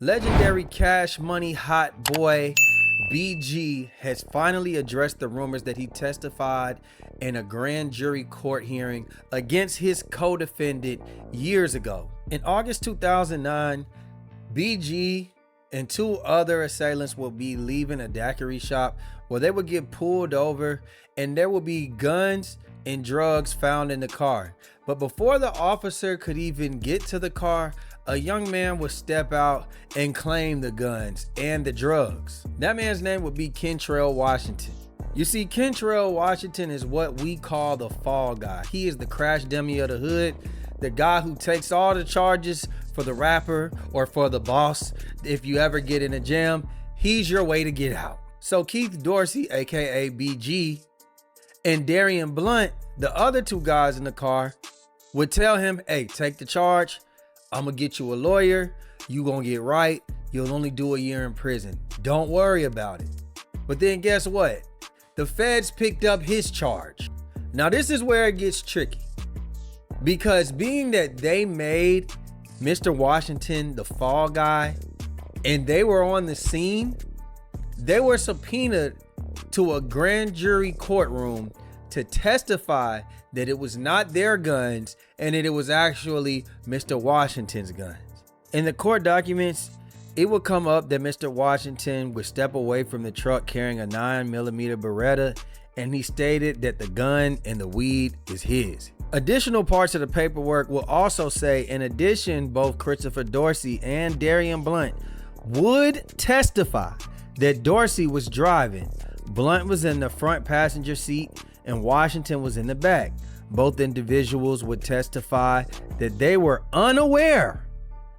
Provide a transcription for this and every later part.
Legendary Cash Money hot boy BG has finally addressed the rumors that he testified in a grand jury court hearing against his co-defendant years ago. In August 2009, BG and two other assailants will be leaving a daiquiri shop where they would get pulled over and there will be guns and drugs found in the car. But before the officer could even get to the car, a young man would step out and claim the guns and the drugs. That man's name would be Kentrell Washington. You see, Kentrell Washington is what we call the fall guy. He is the crash dummy of the hood, the guy who takes all the charges for the rapper or for the boss. If you ever get in a jam, he's your way to get out. So Keith Dorsey, aka BG, and Darian Blunt, the other two guys in the car, would tell him, hey, take the charge. I'm gonna get you a lawyer. You gonna get right. You'll only do a year in prison. Don't worry about it. But then guess what? The feds picked up his charge. Now this is where it gets tricky, because being that they made Mr. Washington the fall guy and they were on the scene, they were subpoenaed to a grand jury courtroom to testify that it was not their guns and that it was actually Mr. Washington's guns. In the court documents, it would come up that Mr. Washington would step away from the truck carrying a 9mm Beretta, and he stated that the gun and the weed is his. Additional parts of the paperwork will also say, in addition, both Christopher Dorsey and Darian Blunt would testify that Dorsey was driving. Blunt was in the front passenger seat and Washington was in the back. Both individuals would testify that they were unaware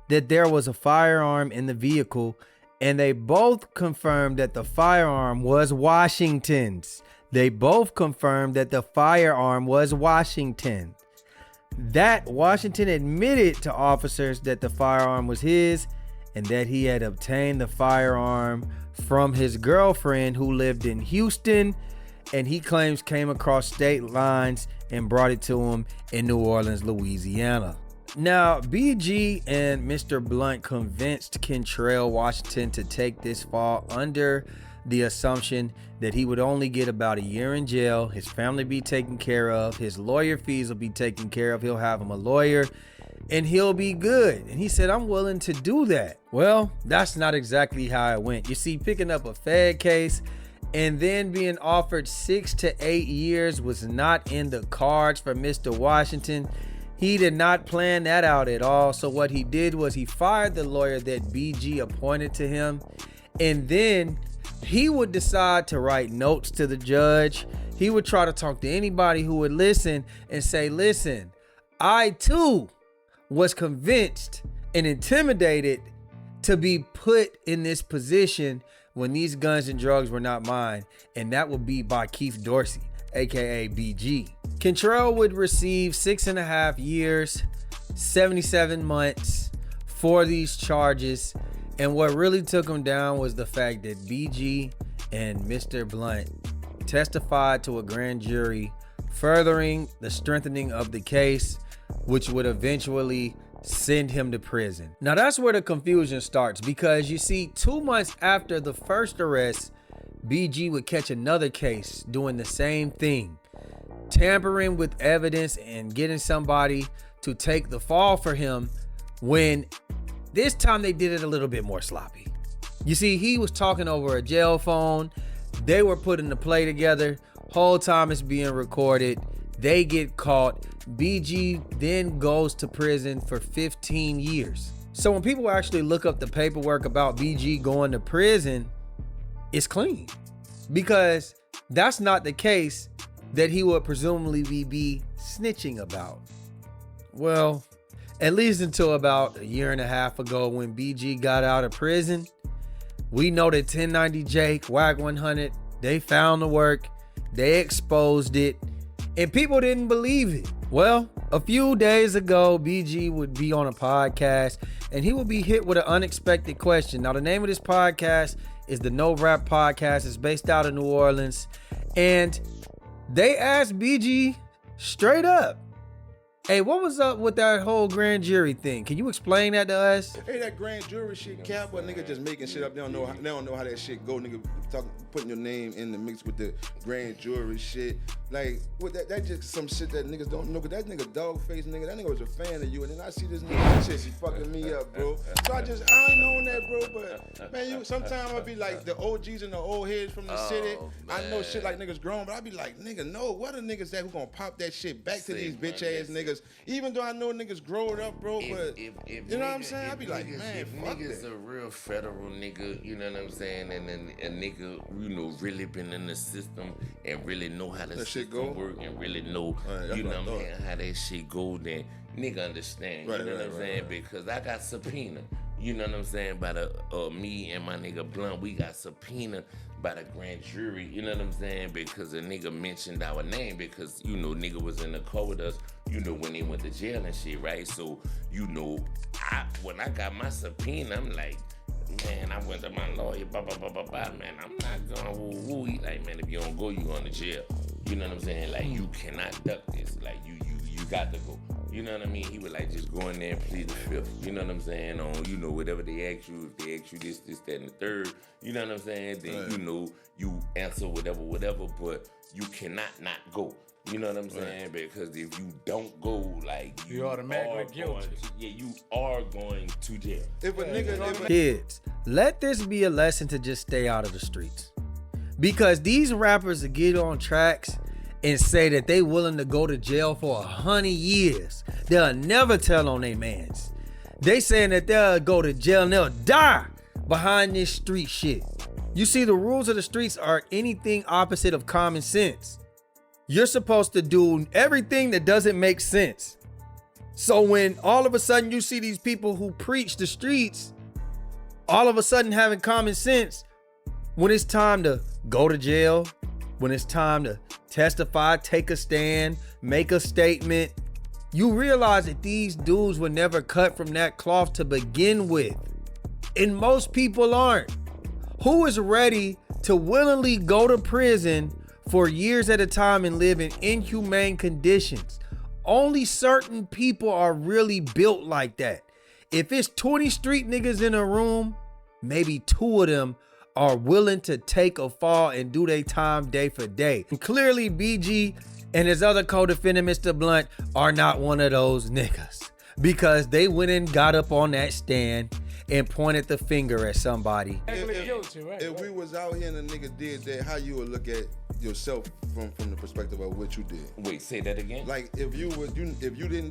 that there was a firearm in the vehicle, and they both confirmed that the firearm was Washington's. They both confirmed that the firearm was Washington. That Washington admitted to officers that the firearm was his and that he had obtained the firearm from his girlfriend who lived in Houston, and he claims came across state lines and brought it to him in New Orleans, Louisiana. Now, BG and Mr. Blunt convinced Kentrell Washington to take this fall under the assumption that he would only get about a year in jail, his family be taken care of, his lawyer fees will be taken care of, he'll have him a lawyer, and he'll be good. And he said, I'm willing to do that. Well, that's not exactly how it went. You see, picking up a Fed case and then being offered 6 to 8 years was not in the cards for Mr. Washington. He did not plan that out at all. So what he did was he fired the lawyer that BG appointed to him, and then he would decide to write notes to the judge. He would try to talk to anybody who would listen and say, listen, I too was convinced and intimidated to be put in this position when these guns and drugs were not mine, and that would be by Keith Dorsey, aka BG. Kentrell would receive 6.5 years, 77 months for these charges, and what really took him down was the fact that BG and Mr. Blunt testified to a grand jury, furthering the strengthening of the case, which would eventually send him to prison. Now that's where the confusion starts, because you see, 2 months after the first arrest, BG would catch another case doing the same thing, tampering with evidence and getting somebody to take the fall for him, when this time they did it a little bit more sloppy. You see, he was talking over a jail phone. They were putting the play together. Whole time it's being recorded. They get caught. BG then goes to prison for 15 years. So when people actually look up the paperwork about BG going to prison, it's clean, because that's not the case that he would presumably be snitching about. Well, at least until about a year and a half ago, when BG got out of prison, we know that 1090 Jake, WAC 100, they found the work, they exposed it, and people didn't believe it. Well, a few days ago, BG would be on a podcast and he would be hit with an unexpected question. Now, the name of this podcast is the No Rap Podcast. It's based out of New Orleans. And they asked BG straight up, Hey, what was up with that whole grand jury thing? Can you explain that to us? Hey, that grand jury shit, cap, but nigga just making shit up. They don't know how that shit go. Nigga putting your name in the mix with the grand jury shit. Like, what that just some shit that niggas don't know. Cause that nigga dog face nigga, that nigga was a fan of you, and then I see this nigga shit, he fucking me up, bro. So I ain't known that, bro. But man, sometimes I be like the OGs and the old heads from the city. Man. I know shit like niggas grown, but I be like, nigga, no, what are niggas that who gonna pop that shit back to these bitch ass niggas? Even though I know niggas growed up, bro, but you know what I'm saying? I be like, man, if niggas a real federal nigga, you know what I'm saying, and then a nigga, you know, really been in the system and really know how the system work and really know, you know what I'm saying, how that shit go, then nigga understand, you know what I'm saying? Because I got subpoena, you know what I'm saying, by the me and my nigga Blunt, we got subpoena by the grand jury, you know what I'm saying? Because a nigga mentioned our name because, you know, nigga was in the car with us, you know, when he went to jail and shit, right? So, you know, when I got my subpoena, I'm like, man, I went to my lawyer, man, I'm not going woo-woo. He like, man, if you don't go, you going to jail. You know what I'm saying? Like, you cannot duck this. Like, you got to go. You know what I mean? He would like just go in there and plead the fifth. You know what I'm saying? On, you know, whatever they ask you, if they ask you this, that, and the third, you know what I'm saying? Then, you know, you answer whatever, but you cannot not go. You know what I'm saying? Because if you don't go, like, you automatically guilty. You are going to jail. Kids, let this be a lesson to just stay out of the streets. Because these rappers that get on tracks and say that they willing to go to jail for 100 years, they'll never tell on their mans. They saying that they'll go to jail and they'll die behind this street shit. You see, the rules of the streets are anything opposite of common sense. You're supposed to do everything that doesn't make sense. So when all of a sudden you see these people who preach the streets, all of a sudden having common sense, when it's time to go to jail, when it's time to testify, take a stand, make a statement, you realize that these dudes were never cut from that cloth to begin with. And most people aren't. Who is ready to willingly go to prison for years at a time and live in inhumane conditions? Only certain people are really built like that. If it's 20 street niggas in a room, maybe 2 of them are willing to take a fall and do their time day for day. And clearly BG and his other co-defendant, Mr. Blunt, are not one of those niggas, because they went and got up on that stand and pointed the finger at somebody. If we was out here and a nigga did that, how you would look at yourself from the perspective of what you did? Wait, say that again? Like, if you didn't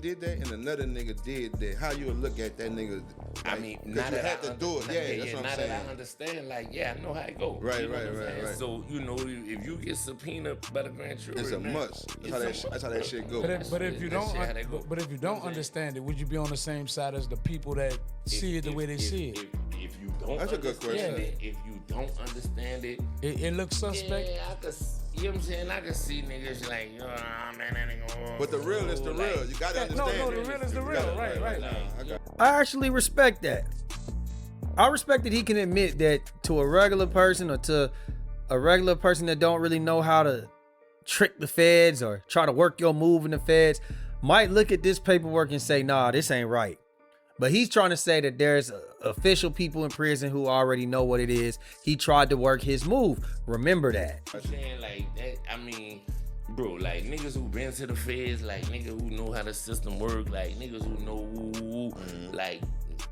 did that and another nigga did that, how you would look at that nigga? Like, I mean, now that had to do it. Yeah, that's what I'm saying. Now that I understand, like, yeah, I know how it goes. Right. So, you know, if you get subpoenaed by the grand jury, it's a must. That's how that shit goes. But if you don't understand it, would you be on the same side as the people that see it the way they see it? If you don't, that's a good question. If you don't understand it, it looks suspect. Yeah, you know what I'm saying? I can see niggas like, oh, man, that nigga. But the real is the real. You gotta understand. No, the real is the real. Right. I actually respect that. I respect that he can admit that to a regular person, or to a regular person that don't really know how to trick the feds or try to work your move in the feds, might look at this paperwork and say, nah, this ain't right. But he's trying to say that there's official people in prison who already know what it is. He tried to work his move. Remember that. I'm saying like that. I mean, bro, like niggas who been to the feds, like niggas who know how the system work, like niggas who know, like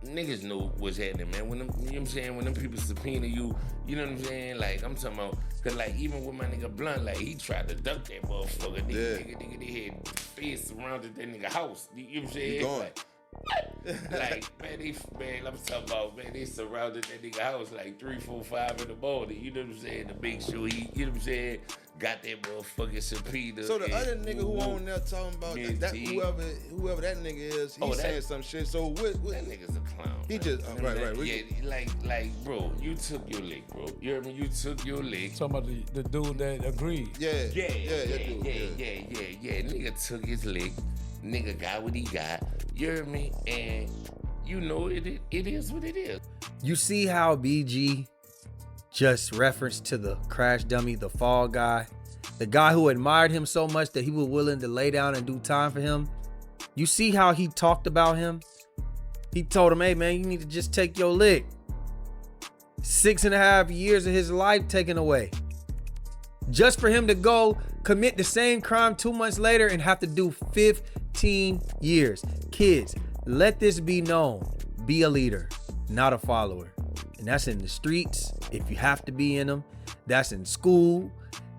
niggas know what's happening, man. When them, you know what I'm saying, when them people subpoena you, you know what I'm saying? Like I'm talking about, cause like even with my nigga Blunt, like he tried to duck that motherfucker. Nigga, they had face surrounded that nigga house. You know what I'm saying? Like, man, I'm talking about, man, they surrounded that nigga house like 3, 4, 5 in the morning. You know what I'm saying? To make sure he, you know what I'm saying, got that motherfucking subpoena. So the other nigga who on there talking about that whoever that nigga is, he's saying some shit. So what? That nigga's a clown. He just right. Yeah, like, bro, you took your lick, bro. You heard me? You took your lick. Talking about the dude that agreed. Yeah. Nigga took his lick. Nigga got what he got, you heard me? And you know it is what it is. You see how BG just referenced to the crash dummy, the fall guy, the guy who admired him so much that he was willing to lay down and do time for him? You see how he talked about him? He told him, hey man, you need to just take your lick. 6.5 years of his life taken away. Just for him to go commit the same crime 2 months later and have to do 15 years. Kids, let this be known. Be a leader, not a follower. And that's in the streets, if you have to be in them. That's in school.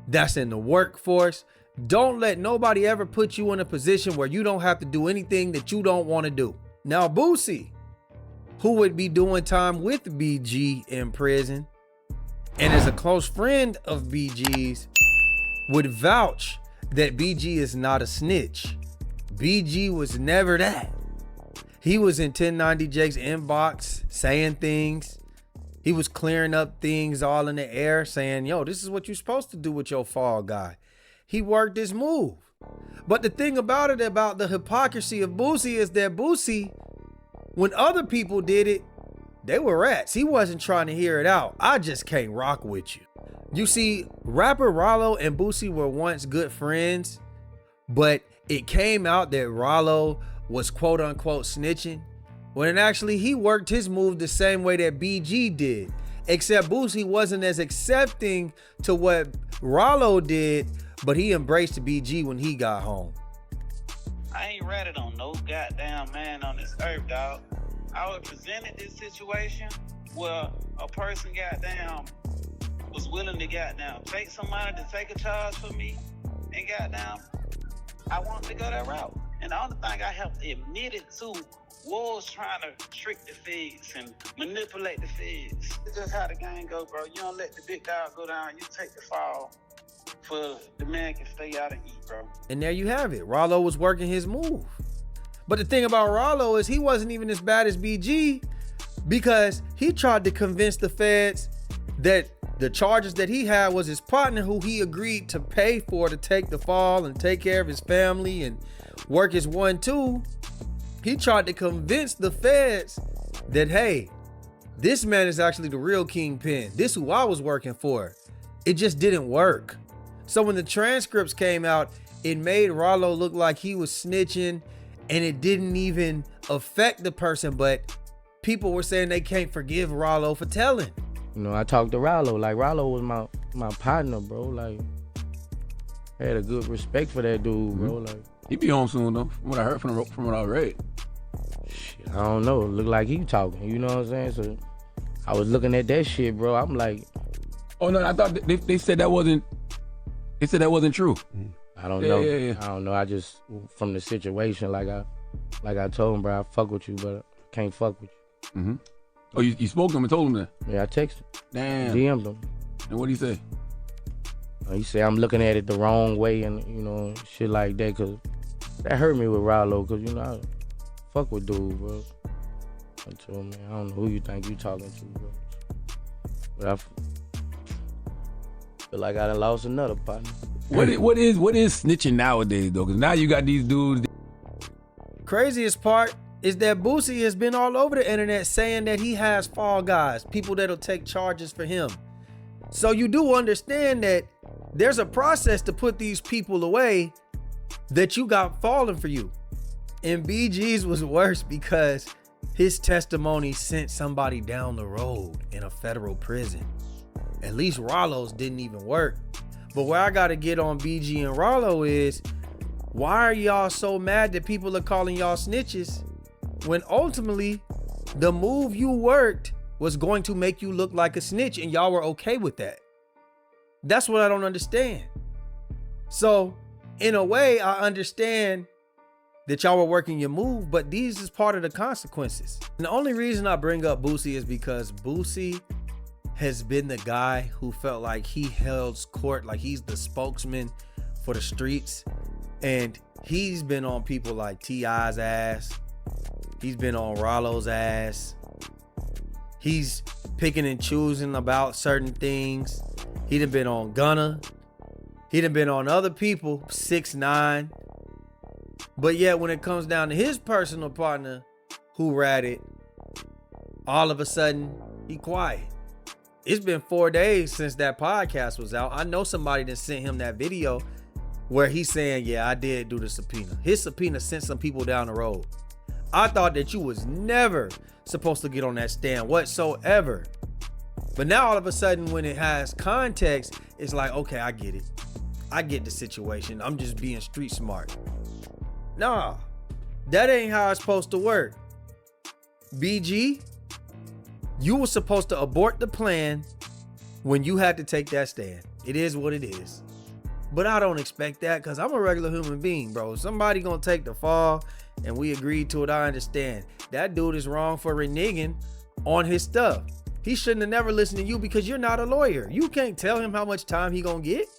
That's in the workforce. Don't let nobody ever put you in a position where you don't have to do anything that you don't want to do. Now, Boosie, who would be doing time with BG in prison, and as a close friend of BG's, would vouch that BG is not a snitch. BG was never that. He was in 1090 Jake's inbox saying things. He was clearing up things all in the air saying, yo, this is what you're supposed to do with your fall guy. He worked his move. But the thing about it, about the hypocrisy of Boosie, is that Boosie, when other people did it, they were rats. He wasn't trying to hear it out. I just can't rock with you. You see, rapper Rollo and Boosie were once good friends, but it came out that Rollo was quote unquote snitching, when actually he worked his move the same way that BG did, except Boosie wasn't as accepting to what Rollo did, but he embraced BG when he got home. I ain't ratted on no goddamn man on this earth, dog. I was presented this situation where a person goddamn was willing to goddamn take somebody to take a charge for me, and goddamn I wanted to go that route. And the only thing I have admitted to was trying to trick the feds and manipulate the feds. It's just how the game go, bro. You don't let the big dog go down, you take the fall for the man can stay out and eat, bro. And there you have it. Rollo was working his move. But the thing about Rollo is he wasn't even as bad as BG, because he tried to convince the feds that the charges that he had was his partner, who he agreed to pay for to take the fall and take care of his family and work his 1-2. He tried to convince the feds that, hey, this man is actually the real kingpin. This who I was working for. It just didn't work. So when the transcripts came out, it made Rollo look like he was snitching, and it didn't even affect the person, but people were saying they can't forgive Rollo for telling. You know, I talked to Rollo. Like, Rollo was my partner, bro. Like, I had a good respect for that dude, bro. Like, he be home soon, though, from what I heard from what I read. Shit, I don't know. It looked like he talking, you know what I'm saying? So I was looking at that shit, bro. I'm like... Oh, no, I thought they said that wasn't... They said that wasn't true. I don't know. Yeah. I don't know. I just, from the situation, like I told him, bro, I fuck with you, but I can't fuck with you. Mm-hmm. Oh, you spoke to him and told him that? Yeah, I texted him. Damn. DM'd him. And what'd he say? He said I'm looking at it the wrong way and, you know, shit like that, because that hurt me with Rollo, because, you know, I fuck with dude, bro. I told him, man, I don't know who you think you talking to, bro. But I feel like I done lost another partner. What is snitching nowadays, though? Because now you got these dudes. Craziest part is that Boosie has been all over the internet saying that he has fall guys, people that'll take charges for him. So you do understand that there's a process to put these people away that you got falling for you. And BG's was worse because his testimony sent somebody down the road in a federal prison. At least Rollo's didn't even work. But where I gotta get on BG and Rollo is, why are y'all so mad that people are calling y'all snitches when ultimately the move you worked was going to make you look like a snitch and y'all were okay with that? That's what I don't understand. So in a way, I understand that y'all were working your move, but these is part of the consequences. And the only reason I bring up Boosie is because Boosie has been the guy who felt like he held court, like he's the spokesman for the streets. And he's been on people like T.I.'s ass. He's been on Rollo's ass. He's picking and choosing about certain things. He done been on Gunna. He done been on other people, 6ix9ine. But yet when it comes down to his personal partner who ratted, all of a sudden he quiet. It's been 4 days since that podcast was out. I know somebody that sent him that video where he's saying, yeah, I did do the subpoena. His subpoena sent some people down the road. I thought that you was never supposed to get on that stand whatsoever. But now all of a sudden when it has context, it's like, okay, I get it. I get the situation. I'm just being street smart. Nah, that ain't how it's supposed to work. BG, you were supposed to abort the plan when you had to take that stand. It is what it is. But I don't expect that because I'm a regular human being, bro. Somebody gonna take the fall and we agreed to it. I understand. That dude is wrong for reneging on his stuff. He shouldn't have never listened to you because you're not a lawyer. You can't tell him how much time he gonna get.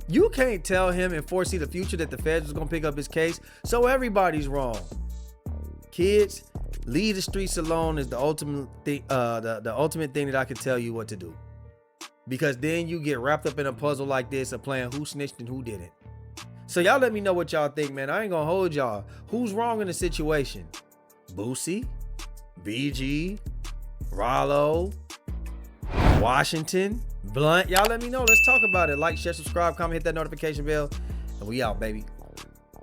You can't tell him and foresee the future that the feds was gonna pick up his case. So everybody's wrong. Kids, leave the streets alone is the ultimate thing, the ultimate thing that I can tell you what to do. Because then you get wrapped up in a puzzle like this of playing who snitched and who didn't. So y'all let me know what y'all think, man. I ain't gonna hold y'all. Who's wrong in the situation? Boosie, BG, Rollo, Washington, Blunt. Y'all let me know. Let's talk about it. Like, share, subscribe, comment, hit that notification bell, and we out, baby.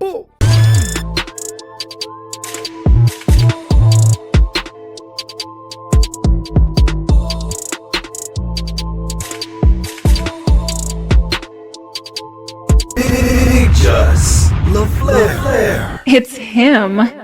Ooh. Big Just LaFlare. It's him.